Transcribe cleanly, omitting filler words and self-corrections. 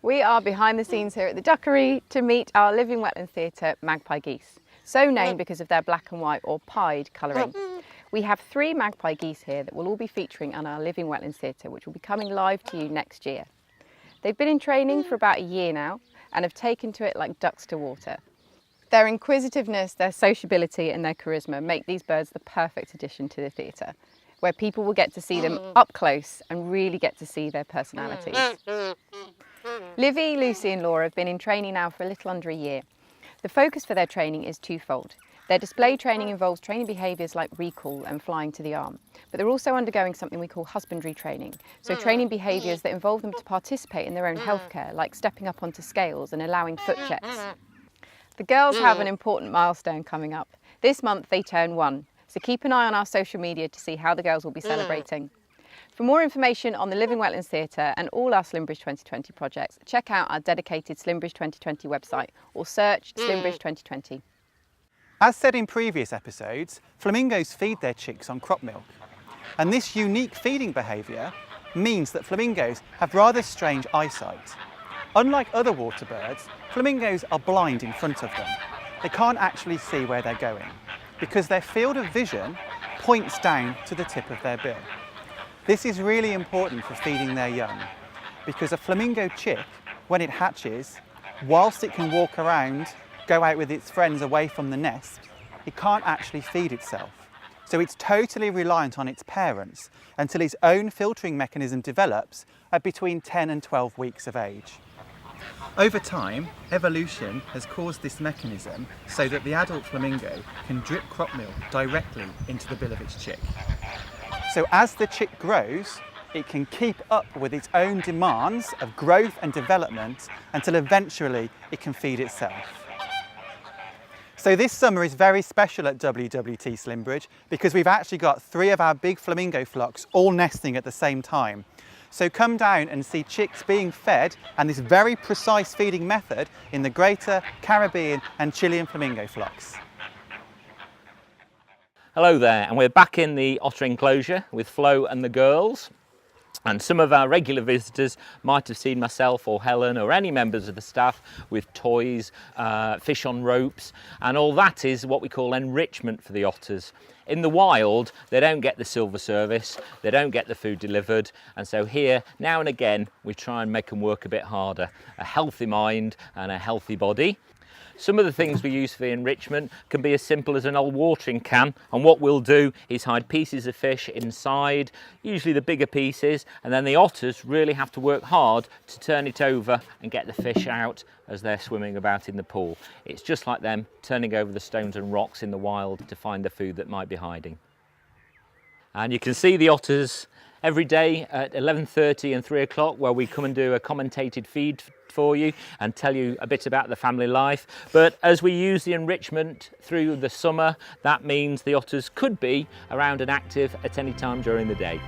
We are behind the scenes here at the Duckery to meet our living wetland theatre Magpie Geese, so named because of their black and white or pied colouring. We have 3 magpie geese here that will all be featuring on our living wetlands theatre, which will be coming live to you next year. They've been in training for about a year now and have taken to it like ducks to water. Their inquisitiveness, their sociability and their charisma make these birds the perfect addition to the theatre, where people will get to see them up close and really get to see their personalities. Livy, Lucy and Laura have been in training now for a little under a year. The focus for their training is twofold. Their display training involves training behaviours like recall and flying to the arm, but they're also undergoing something we call husbandry training, so training behaviours that involve them to participate in their own healthcare, like stepping up onto scales and allowing foot checks. The girls have an important milestone coming up. This month they turn 1, so keep an eye on our social media to see how the girls will be celebrating. For more information on the Living Wetlands Theatre and all our Slimbridge 2020 projects, check out our dedicated Slimbridge 2020 website or search Slimbridge 2020. As said in previous episodes, flamingos feed their chicks on crop milk. And this unique feeding behaviour means that flamingos have rather strange eyesight. Unlike other water birds, flamingos are blind in front of them. They can't actually see where they're going because their field of vision points down to the tip of their bill. This is really important for feeding their young because a flamingo chick, when it hatches, whilst it can walk around, go out with its friends away from the nest, it can't actually feed itself. So it's totally reliant on its parents until its own filtering mechanism develops at between 10 and 12 weeks of age. Over time, evolution has caused this mechanism so that the adult flamingo can drip crop milk directly into the bill of its chick. So as the chick grows, it can keep up with its own demands of growth and development until eventually it can feed itself. So this summer is very special at WWT Slimbridge because we've actually got 3 of our big flamingo flocks all nesting at the same time. So come down and see chicks being fed and this very precise feeding method in the greater Caribbean and Chilean flamingo flocks. Hello there, and we're back in the otter enclosure with Flo and the girls. And some of our regular visitors might have seen myself or Helen or any members of the staff with toys, fish on ropes, and all that is what we call enrichment for the otters. In the wild, they don't get the silver service, they don't get the food delivered, and so here, now and again, we try and make them work a bit harder. A healthy mind and a healthy body. Some of the things we use for the enrichment can be as simple as an old watering can, and what we'll do is hide pieces of fish inside, usually the bigger pieces, and then the otters really have to work hard to turn it over and get the fish out as they're swimming about in the pool. It's just like them turning over the stones and rocks in the wild to find the food that might be hiding. And you can see the otters every day at 11:30 and 3 o'clock where we come and do a commentated feed for you and tell you a bit about the family life. But as we use the enrichment through the summer, that means the otters could be around and active at any time during the day.